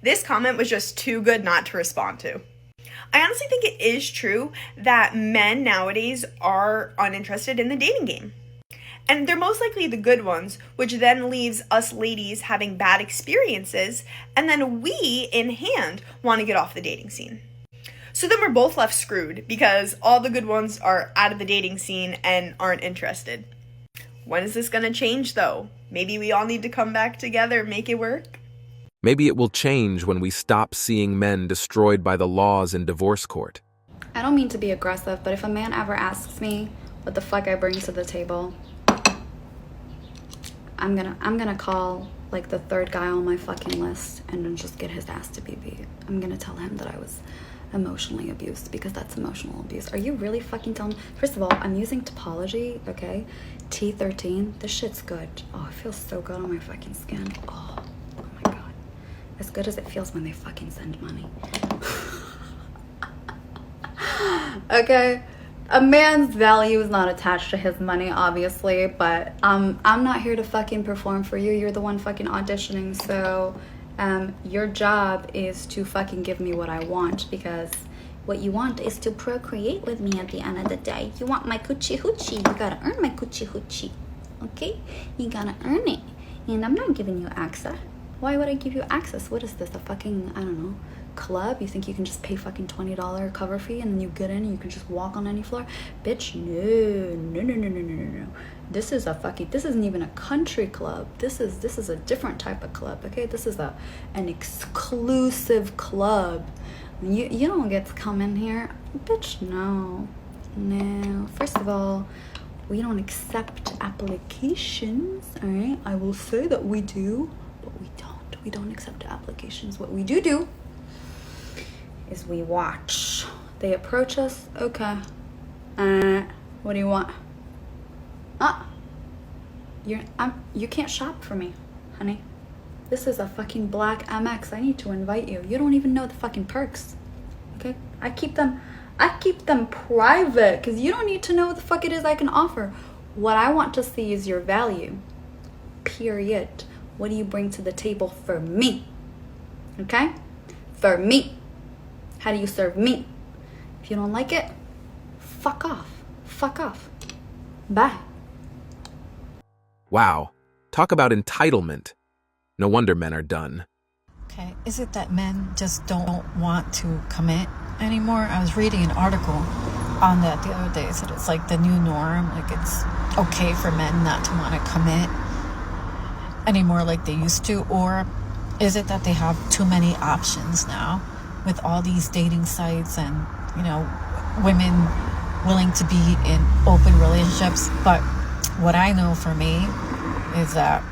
This comment was just too good not to respond to. I honestly think it is true that men nowadays are uninterested in the dating game. And they're most likely the good ones, which then leaves us ladies having bad experiences, and then we, in hand, want to get off the dating scene. So then we're both left screwed because all the good ones are out of the dating scene and aren't interested. When is this going to change, though? Maybe we all need to come back together and make it work? Maybe it will change when we stop seeing men destroyed by the laws in divorce court. I don't mean to be aggressive, but if a man ever asks me what the fuck I bring to the table, I'm gonna call like the third guy on my fucking list and then just get his ass to BB. I'm gonna tell him that I was emotionally abused, because that's emotional abuse. Are you really fucking telling me? First of all, I'm using topology, okay? T13, this shit's good. Oh, it feels so good on my fucking skin. Oh my god. As good as it feels when they fucking send money. Okay? A man's value is not attached to his money, obviously, but I'm not here to fucking perform for you. You're the one fucking auditioning, so your job is to fucking give me what I want, because what you want is to procreate with me at the end of the day. You want my coochie hoochie. You gotta earn my coochie hoochie, okay? You gotta earn it, and I'm not giving you access. Why would I give you access? What is this, a fucking, I don't know, club? You think you can just pay fucking $20 cover fee and then you get in and you can just walk on any floor? Bitch, no. This isn't even a country club. This is a different type of club, okay? This is an exclusive club. You don't get to come in here. Bitch, no. First of all, we don't accept applications, all right? I will say that we do, but we don't accept applications. What we do is we watch. They approach us, okay. What do you want? You can't shop for me, honey. This is a fucking black MX. I need to invite you. You don't even know the fucking perks, okay? I keep them private, because you don't need to know what the fuck it is I can offer. What I want to see is your value, period. What do you bring to the table for me, okay? For me. How do you serve me? If you don't like it, fuck off. Bye. Wow, talk about entitlement. No wonder men are done. Okay, is it that men just don't want to commit anymore? I was reading an article on that the other day. It said it's like the new norm. Like, it's okay for men not to want to commit anymore like they used to. Or is it that they have too many options now with all these dating sites and, you know, women willing to be in open relationships? But what I know for me is that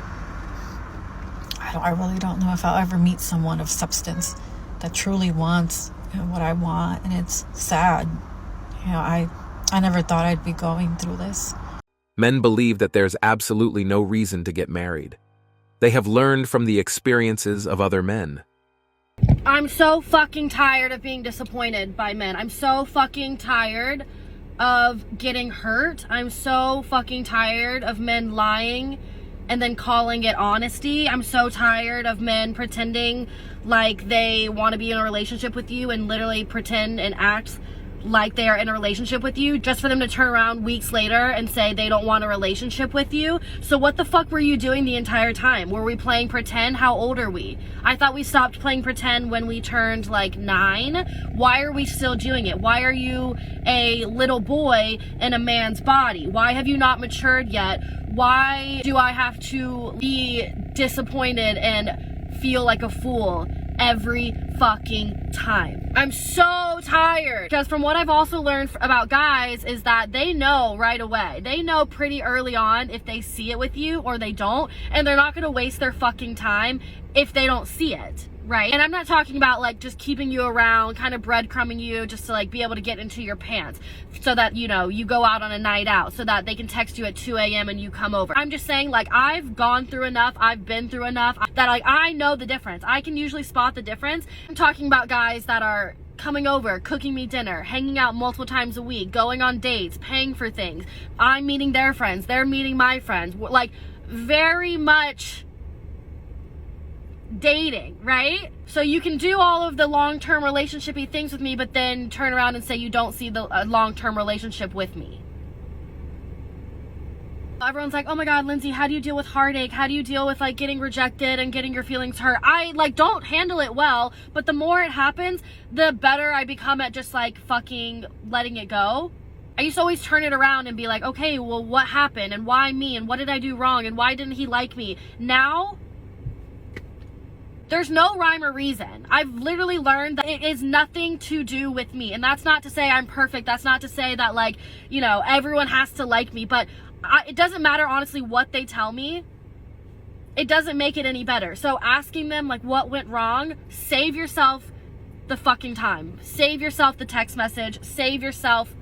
I really don't know if I'll ever meet someone of substance that truly wants, you know, what I want. And it's sad. You know, I never thought I'd be going through this. Men believe that there's absolutely no reason to get married. They have learned from the experiences of other men. I'm so fucking tired of being disappointed by men. I'm so fucking tired of getting hurt. I'm so fucking tired of men lying and then calling it honesty. I'm so tired of men pretending like they want to be in a relationship with you and literally pretend and act like they are in a relationship with you just for them to turn around weeks later and say they don't want a relationship with you. So what the fuck were you doing the entire time? Were we playing pretend? How old are we? I thought we stopped playing pretend when we turned like 9. Why are we still doing it? Why are you a little boy in a man's body? Why have you not matured yet? Why do I have to be disappointed and feel like a fool every fucking time? I'm so tired. Because from what I've also learned about guys is that they know right away. They know pretty early on if they see it with you or they don't, and they're not going to waste their fucking time if they don't see it, right? And I'm not talking about like just keeping you around, kind of breadcrumbing you just to like be able to get into your pants so that, you know, you go out on a night out so that they can text you at 2 a.m. and you come over. I'm just saying, like, I've gone through enough, I've been through enough that like I know the difference. I can usually spot the difference. I'm talking about guys that are coming over, cooking me dinner, hanging out multiple times a week, going on dates, paying for things. I'm meeting their friends, they're meeting my friends. Like, very much dating, right? So you can do all of the long-term relationship-y things with me, but then turn around and say you don't see the long-term relationship with me. Everyone's like, oh my God, Lindsay, how do you deal with heartache? How do you deal with like getting rejected and getting your feelings hurt? I like don't handle it well, but the more it happens, the better I become at just like fucking letting it go. I used to always turn it around and be like, okay, well, what happened and why me and what did I do wrong and why didn't he like me? Now, there's no rhyme or reason. I've literally learned that it is nothing to do with me. And that's not to say I'm perfect. That's not to say that like, you know, everyone has to like me, but it doesn't matter, honestly, what they tell me. It doesn't make it any better. So asking them, like, what went wrong, save yourself the fucking time. Save yourself the text message. Save yourself.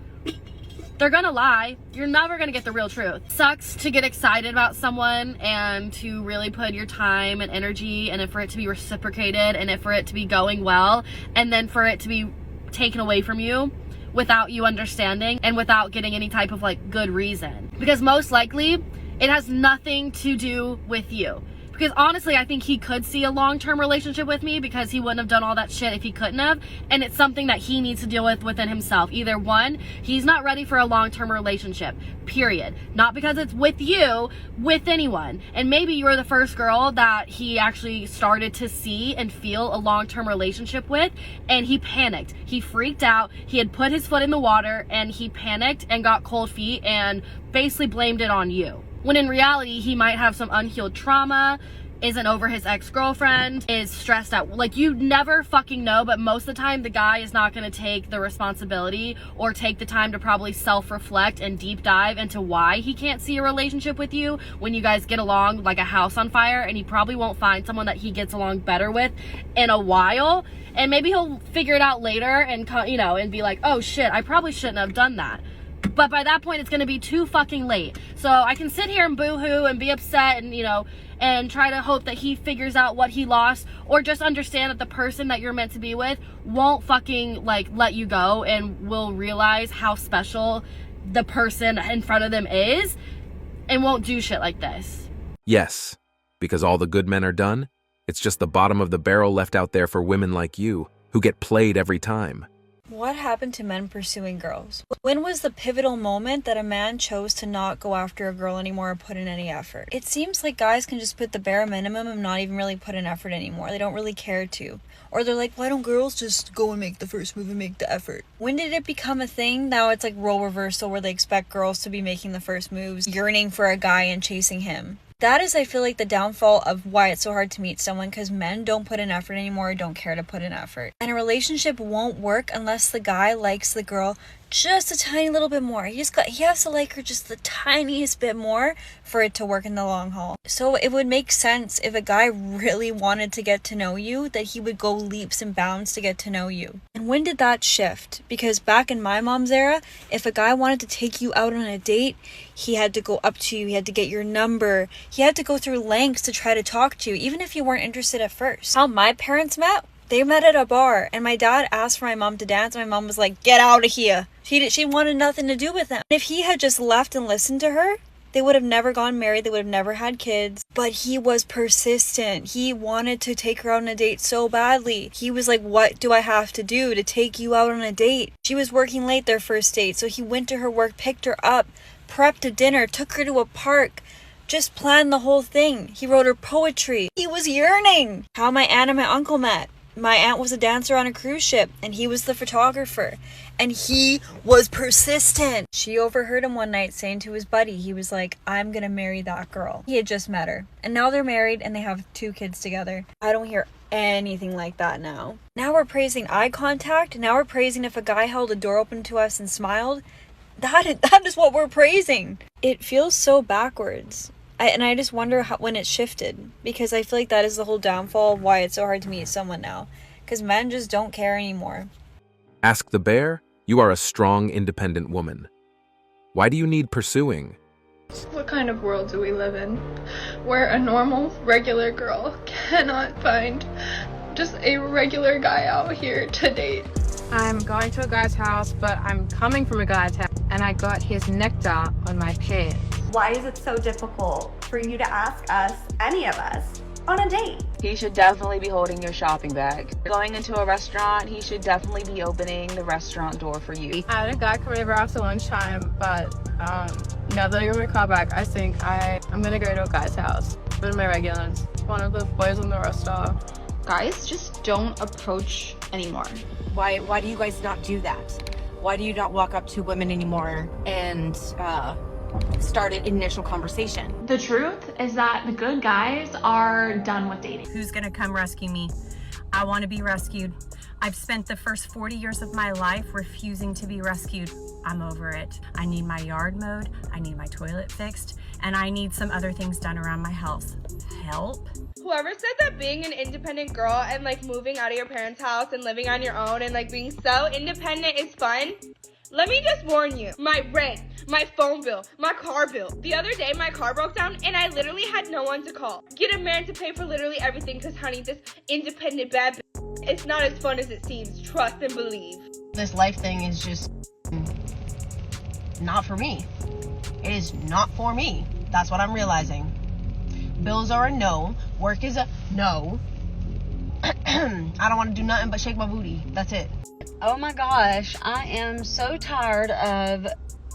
They're gonna lie. You're never gonna get the real truth. Sucks to get excited about someone and to really put your time and energy and for it to be reciprocated and for it to be going well and then for it to be taken away from you without you understanding and without getting any type of like good reason. Because most likely it has nothing to do with you. Because honestly, I think he could see a long-term relationship with me because he wouldn't have done all that shit if he couldn't have. And it's something that he needs to deal with within himself. Either one, he's not ready for a long-term relationship, period. Not because it's with you, with anyone. And maybe you're the first girl that he actually started to see and feel a long-term relationship with. And he panicked. He freaked out. He had put his foot in the water and he panicked and got cold feet and basically blamed it on you. When in reality, he might have some unhealed trauma, isn't over his ex-girlfriend, is stressed out. Like, you never fucking know, but most of the time, the guy is not going to take the responsibility or take the time to probably self-reflect and deep dive into why he can't see a relationship with you when you guys get along like a house on fire, and he probably won't find someone that he gets along better with in a while. And maybe he'll figure it out later and, you know, and be like, oh shit, I probably shouldn't have done that. But by that point, it's going to be too fucking late. So I can sit here and boo-hoo and be upset and, you know, and try to hope that he figures out what he lost, or just understand that the person that you're meant to be with won't fucking, like, let you go and will realize how special the person in front of them is and won't do shit like this. Yes, because all the good men are done. It's just the bottom of the barrel left out there for women like you, who get played every time. What happened to men pursuing girls? When was the pivotal moment that a man chose to not go after a girl anymore or put in any effort? It seems like guys can just put the bare minimum and not even really put in effort anymore. They don't really care to. Or they're like, why don't girls just go and make the first move and make the effort? When did it become a thing? Now it's like role reversal where they expect girls to be making the first moves, yearning for a guy and chasing him. That is, I feel like, the downfall of why it's so hard to meet someone, because men don't put in effort anymore or don't care to put in effort. And a relationship won't work unless the guy likes the girl just a tiny little bit more. He has to like her just the tiniest bit more for it to work in the long haul. So it would make sense if a guy really wanted to get to know you, that he would go leaps and bounds to get to know you. And when did that shift? Because back in my mom's era, if a guy wanted to take you out on a date, he had to go up to you, he had to get your number, he had to go through lengths to try to talk to you, even if you weren't interested at first. How my parents met? They met at a bar, and my dad asked for my mom to dance, and my mom was like, get out of here. She wanted nothing to do with him. If he had just left and listened to her, they would have never gone married, they would have never had kids. But he was persistent. He wanted to take her out on a date so badly. He was like, what do I have to do to take you out on a date? She was working late their first date, so he went to her work, picked her up, prepped a dinner, took her to a park, just planned the whole thing. He wrote her poetry. He was yearning. How my aunt and my uncle met. My aunt was a dancer on a cruise ship, and he was the photographer. And he was persistent. She overheard him one night saying to his buddy, he was like, I'm gonna marry that girl. He had just met her. And now they're married, and they have 2 kids together. I don't hear anything like that now. Now we're praising eye contact. Now we're praising if a guy held a door open to us and smiled. That is what we're praising. It feels so backwards. I just wonder when it shifted, because I feel like that is the whole downfall of why it's so hard to meet someone now, because men just don't care anymore. Ask the bear, you are a strong, independent woman. Why do you need pursuing? What kind of world do we live in where a normal, regular girl cannot find just a regular guy out here to date? I'm going to a guy's house, but I'm coming from a guy's house, and I got his nectar on my pants. Why is it so difficult for you to ask us, any of us, on a date. He should definitely be holding your shopping bag. Going into a restaurant, he should definitely be opening the restaurant door for you. I had a guy come over after lunchtime, but now that I got my car back, I think I'm gonna go to a guy's house. One of my regulars, one of the boys on the roster. Guys just don't approach anymore. Why do you guys not do that? Why do you not walk up to women anymore and start an initial conversation? The truth is that the good guys are done with dating. Who's gonna come rescue me? I want to be rescued. I've spent the first 40 years of my life refusing to be rescued. I'm over it. I need my yard mowed, I need my toilet fixed, and I need some other things done around my house. Help? Whoever said that being an independent girl and like moving out of your parents' house and living on your own and like being so independent is fun, let me just warn you, my rent, my phone bill, my car bill. The other day my car broke down and I literally had no one to call. Get a man to pay for literally everything because honey, this independent bad bitch, it's not as fun as it seems. Trust and believe. This life thing is just not for me. It is not for me. That's what I'm realizing. Bills are a no. Work is a no. I don't want to do nothing but shake my booty. That's it. Oh my gosh, I am so tired of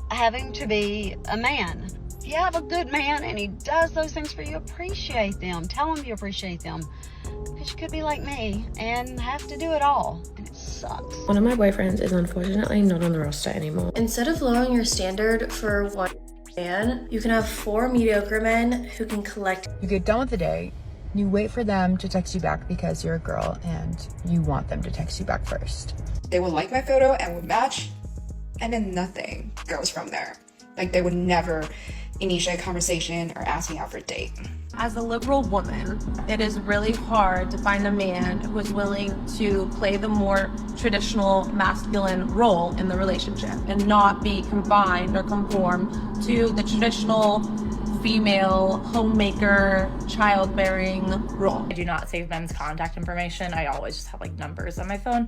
having to be a man. If you have a good man and he does those things for you, appreciate them. Tell him you appreciate them. Because you could be like me and have to do it all. And it sucks. One of my boyfriends is unfortunately not on the roster anymore. Instead of lowering your standard for one man, you can have 4 mediocre men who can collect. You get done with the day, you wait for them to text you back because you're a girl and you want them to text you back first. They would like my photo and would match, and then nothing goes from there. Like, they would never initiate a conversation or ask me out for a date. As a liberal woman, it is really hard to find a man who is willing to play the more traditional masculine role in the relationship and not be confined or conform to the traditional female homemaker, childbearing role. I do not save men's contact information. I always just have like numbers on my phone.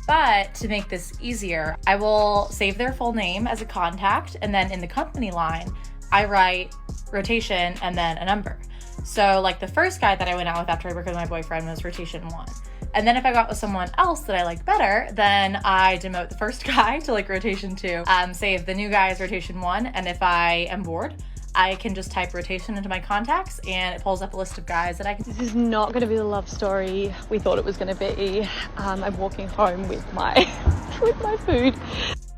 But to make this easier, I will save their full name as a contact, and then in the company line, I write rotation and then a number. So like the first guy that I went out with after I broke up with my boyfriend was rotation 1. And then if I got with someone else that I liked better, then I demote the first guy to like rotation 2, save the new guy as rotation 1, and if I am bored, I can just type rotation into my contacts and it pulls up a list of guys that I can. This is not going to be the love story we thought it was going to be. I'm walking home with my food.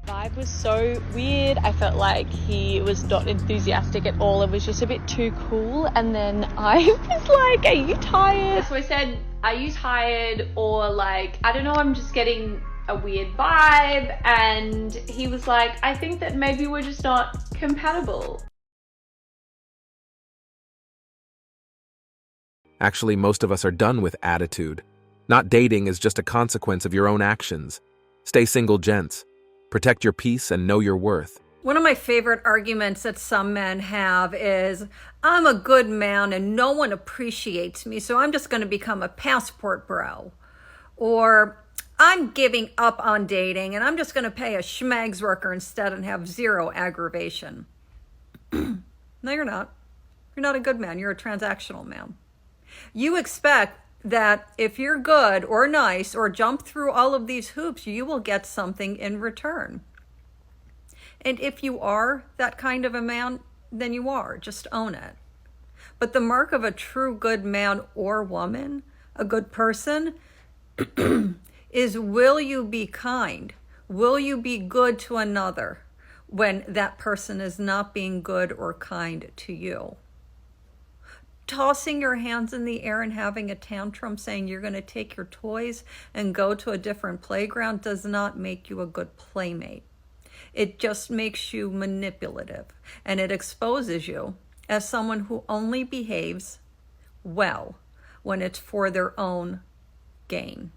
Vibe was so weird. I felt like he was not enthusiastic at all. It was just a bit too cool. And then I was like, are you tired? So I said, are you tired? Or like, I don't know, I'm just getting a weird vibe. And he was like, I think that maybe we're just not compatible. Actually, most of us are done with attitude. Not dating is just a consequence of your own actions. Stay single, gents. Protect your peace and know your worth. One of my favorite arguments that some men have is, I'm a good man and no one appreciates me, so I'm just going to become a passport bro. Or, I'm giving up on dating and I'm just going to pay a schmags worker instead and have zero aggravation. No, you're not. You're not a good man. You're a transactional man. You expect that if you're good or nice or jump through all of these hoops, you will get something in return. And if you are that kind of a man, then you are. Just own it. But the mark of a true good man or woman, a good person, is will you be kind? Will you be good to another when that person is not being good or kind to you? Tossing your hands in the air and having a tantrum saying you're going to take your toys and go to a different playground does not make you a good playmate. It just makes you manipulative, and it exposes you as someone who only behaves well when it's for their own gain.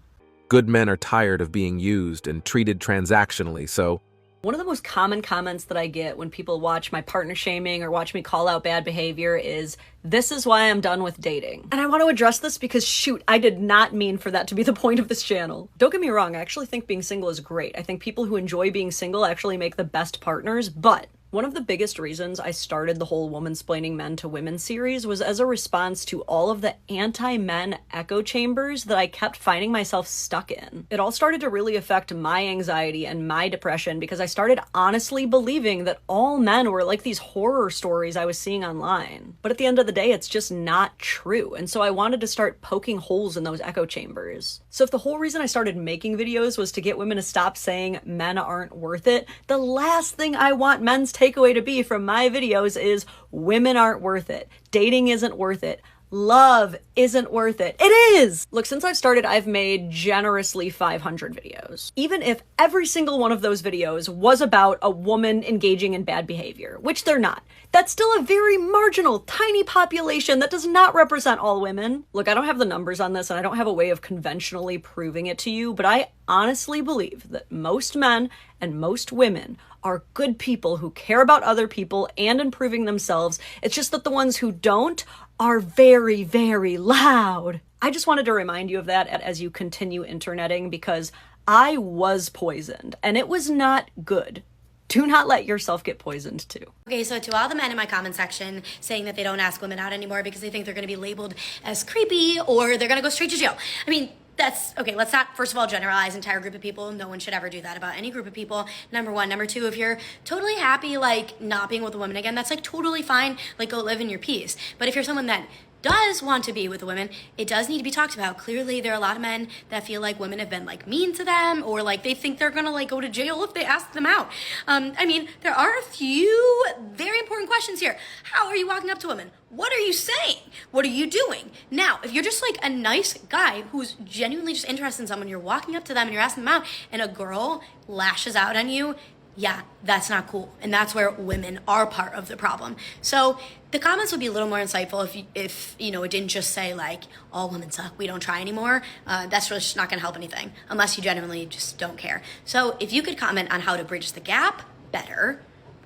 Good men are tired of being used and treated transactionally, so one of the most common comments that I get when people watch my partner shaming or watch me call out bad behavior is, this is why I'm done with dating. And I want to address this because, shoot, I did not mean for that to be the point of this channel. Don't get me wrong, I actually think being single is great. I think people who enjoy being single actually make the best partners, but One of the biggest reasons I started the whole Womansplaining Men to Women series was as a response to all of the anti-men echo chambers that I kept finding myself stuck in. It all started to really affect my anxiety and my depression because I started honestly believing that all men were like these horror stories I was seeing online. But at the end of the day, it's just not true. And so I wanted to start poking holes in those echo chambers. So if the whole reason I started making videos was to get women to stop saying men aren't worth it, the last thing I want men's takeaway to be from my videos is women aren't worth it. Dating isn't worth it. Love isn't worth it. It is! Look, since I've started, I've made generously 500 videos. Even if every single one of those videos was about a woman engaging in bad behavior, which they're not, that's still a very marginal, tiny population that does not represent all women. Look, I don't have the numbers on this and I don't have a way of conventionally proving it to you, but I honestly believe that most men and most women are good people who care about other people and improving themselves. It's just that the ones who don't are very, very loud. I just wanted to remind you of that as you continue interneting because I was poisoned and it was not good. Do not let yourself get poisoned too. Okay, so to all the men in my comment section saying that they don't ask women out anymore because they think they're going to be labeled as creepy or they're going to go straight to jail. I mean, that's okay. Let's not, first of all, generalize entire group of people. No one should ever do that about any group of people. Number one. Number two, if you're totally happy, like, not being with a woman again, that's, like, totally fine. Like, go live in your peace. But if you're someone that does want to be with a woman, it does need to be talked about. Clearly, there are a lot of men that feel like women have been, like, mean to them or, like, they think they're gonna, like, go to jail if they ask them out. I mean, there are a few very important questions here. How are you walking up to women? What are you saying? What are you doing? Now, if you're just like a nice guy who's genuinely just interested in someone, you're walking up to them and you're asking them out, and a girl lashes out on you, yeah, that's not cool. And that's where women are part of the problem. So the comments would be a little more insightful if you know, it didn't just say like, all women suck, we don't try anymore. That's just not gonna help anything unless you genuinely just don't care. So if you could comment on how to bridge the gap better,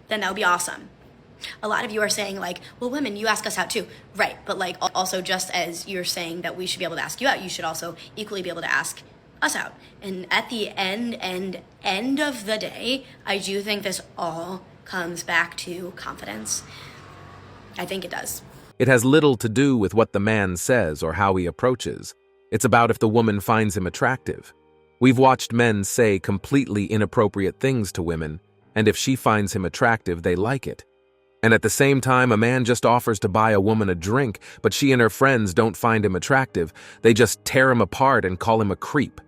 then that would be awesome. A lot of you are saying like, well, women, you ask us out too. Right, but like also just as you're saying that we should be able to ask you out, you should also equally be able to ask us out. And at the end of the day, I do think this all comes back to confidence. I think it does. It has little to do with what the man says or how he approaches. It's about if the woman finds him attractive. We've watched men say completely inappropriate things to women, and if she finds him attractive, they like it. And at the same time, a man just offers to buy a woman a drink, but she and her friends don't find him attractive. They just tear him apart and call him a creep.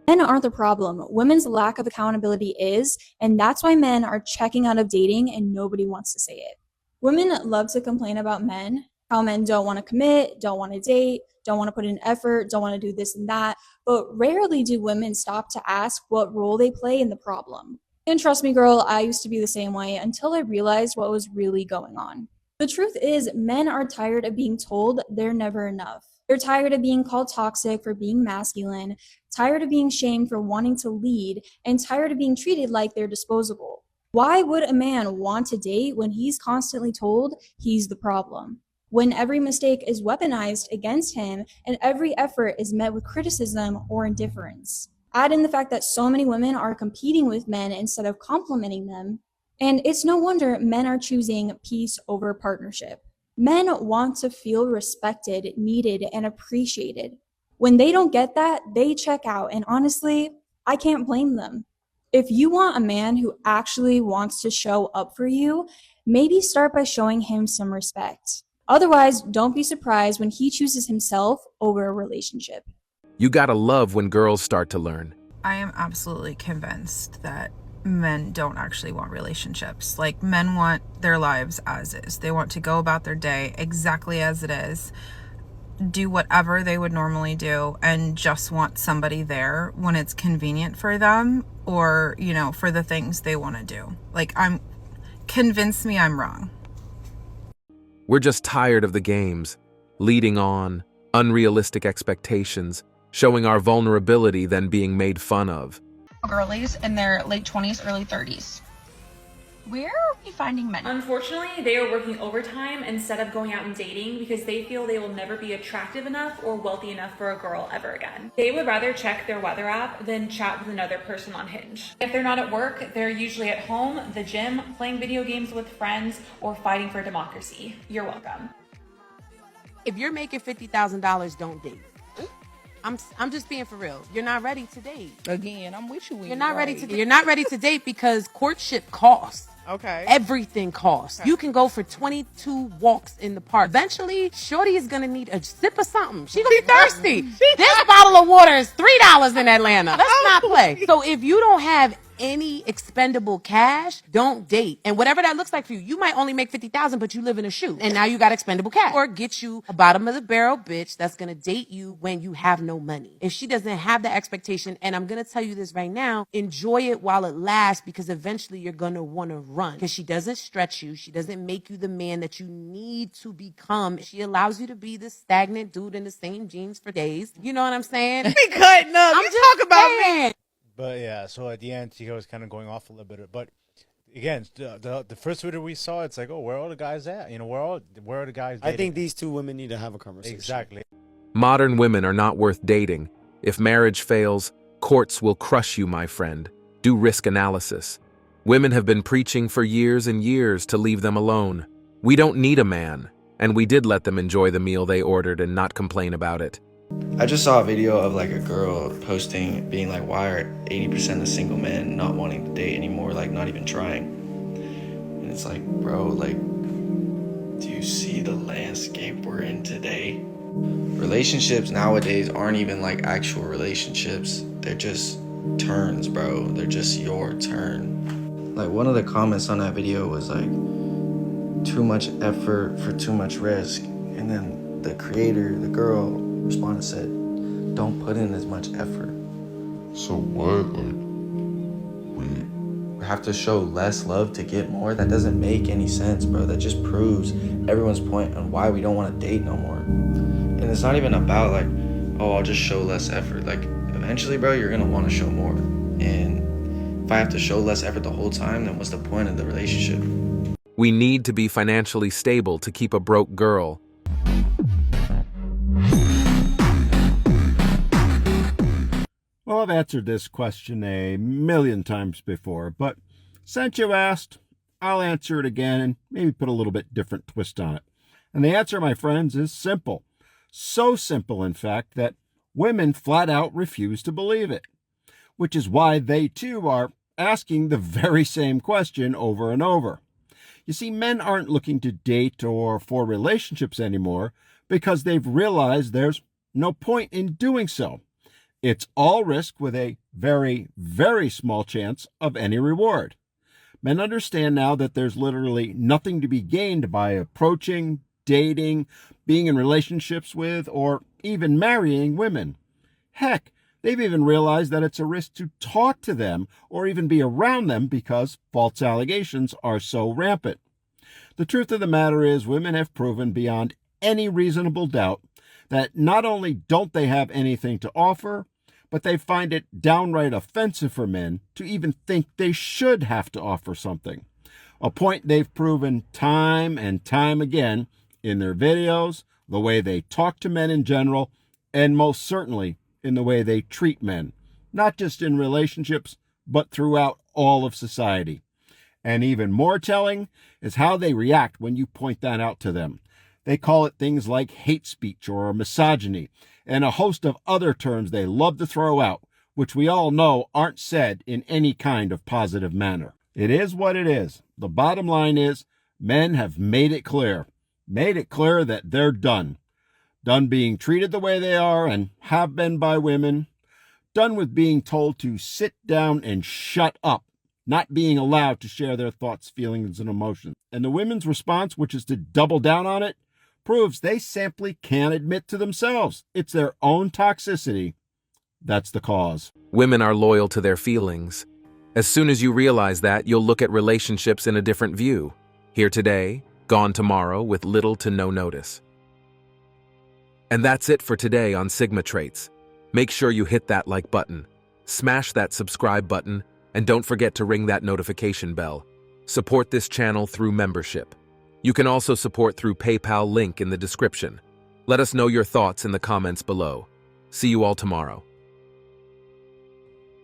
Men aren't the problem. Women's lack of accountability is, and that's why men are checking out of dating and nobody wants to say it. Women love to complain about men, how men don't want to commit, don't want to date, don't want to put in effort, don't want to do this and that, but rarely do women stop to ask what role they play in the problem. And trust me, girl, I used to be the same way until I realized what was really going on. The truth is, men are tired of being told they're never enough. They're tired of being called toxic for being masculine, tired of being shamed for wanting to lead, and tired of being treated like they're disposable. Why would a man want to date when he's constantly told he's the problem? When every mistake is weaponized against him and every effort is met with criticism or indifference? Add in the fact that so many women are competing with men instead of complimenting them, and it's no wonder men are choosing peace over partnership. Men want to feel respected, needed, and appreciated. When they don't get that, they check out, and honestly, I can't blame them. If you want a man who actually wants to show up for you, maybe start by showing him some respect. Otherwise, don't be surprised when he chooses himself over a relationship. You gotta love when girls start to learn. I am absolutely convinced that men don't actually want relationships. Like, men want their lives as is. They want to go about their day exactly as it is, do whatever they would normally do, and just want somebody there when it's convenient for them or, you know, for the things they want to do. Like, convince me I'm wrong. We're just tired of the games, leading on, unrealistic expectations, showing our vulnerability, then being made fun of. Girlies in their late 20s, early 30s. Where are we finding men? Unfortunately, they are working overtime instead of going out and dating because they feel they will never be attractive enough or wealthy enough for a girl ever again. They would rather check their weather app than chat with another person on Hinge. If they're not at work, they're usually at home, the gym, playing video games with friends, or fighting for democracy. You're welcome. If you're making $50,000, don't date. I'm just being for real. You're not ready to date. Again, I'm with you. You're not ready to date. You're not ready to date because courtship costs. Okay. Everything costs. You can go for 22 walks in the park. Eventually, shorty is gonna need a sip of something. She gonna be thirsty. This bottle of water is $3 in Atlanta. Let's not play. So if you don't have any expendable cash, don't date. And whatever that looks like for you, you might only make 50,000, but you live in a shoe, and now you got expendable cash. Or get you a bottom of the barrel bitch that's gonna date you when you have no money. If she doesn't have the expectation, and I'm gonna tell you this right now, enjoy it while it lasts, because eventually you're gonna wanna run. Because she doesn't stretch you, she doesn't make you the man that you need to become. She allows you to be this stagnant dude in the same jeans for days. You know what I'm saying? We cutting up. I'm You just talk about saying. me. But yeah, so at the end, she was kind of going off a little bit. But again, the first video we saw, it's like, oh, where are all the guys at? You know, where are the guys dating? I think these two women need to have a conversation. Exactly. Modern women are not worth dating. If marriage fails, courts will crush you, my friend. Do risk analysis. Women have been preaching for years and years to leave them alone. We don't need a man, and we did let them enjoy the meal they ordered and not complain about it. I just saw a video of like a girl posting, being like, why are 80% of single men not wanting to date anymore, like not even trying? And it's like, bro, like, do you see the landscape we're in today? Relationships nowadays aren't even like actual relationships. They're just turns, bro. They're just your turn. Like one of the comments on that video was like, too much effort for too much risk. And then the creator, the girl, responded, said, don't put in as much effort. So what? We have to show less love to get more? That doesn't make any sense, bro. That just proves everyone's point on why we don't want to date no more. And it's not even about like, oh, I'll just show less effort. Like eventually, bro, you're gonna want to show more. And if I have to show less effort the whole time, then what's the point of the relationship? We need to be financially stable to keep a broke girl. Well, I've answered this question a million times before, but since you asked, I'll answer it again and maybe put a little bit different twist on it. And the answer, my friends, is simple. So simple, in fact, that women flat out refuse to believe it, which is why they too are asking the very same question over and over. You see, men aren't looking to date or for relationships anymore because they've realized there's no point in doing so. It's all risk with a very, very small chance of any reward. Men understand now that there's literally nothing to be gained by approaching, dating, being in relationships with, or even marrying women. Heck, they've even realized that it's a risk to talk to them or even be around them because false allegations are so rampant. The truth of the matter is, women have proven beyond any reasonable doubt that not only don't they have anything to offer, but they find it downright offensive for men to even think they should have to offer something. A point they've proven time and time again in their videos, the way they talk to men in general, and most certainly in the way they treat men, not just in relationships, but throughout all of society. And even more telling is how they react when you point that out to them. They call it things like hate speech or misogyny, and a host of other terms they love to throw out, which we all know aren't said in any kind of positive manner. It is what it is. The bottom line is, men have made it clear that they're done. Done being treated the way they are and have been by women. Done with being told to sit down and shut up, not being allowed to share their thoughts, feelings, and emotions. And the women's response, which is to double down on it, proves they simply can't admit to themselves it's their own toxicity that's the cause. Women are loyal to their feelings. As soon as you realize that, you'll look at relationships in a different view. Here today, gone tomorrow with little to no notice. And that's it for today on Sigma Traits. Make sure you hit that like button, smash that subscribe button, and don't forget to ring that notification bell Support this channel through membership. You can also support through PayPal link in the description. Let us know your thoughts in the comments below. See you all tomorrow.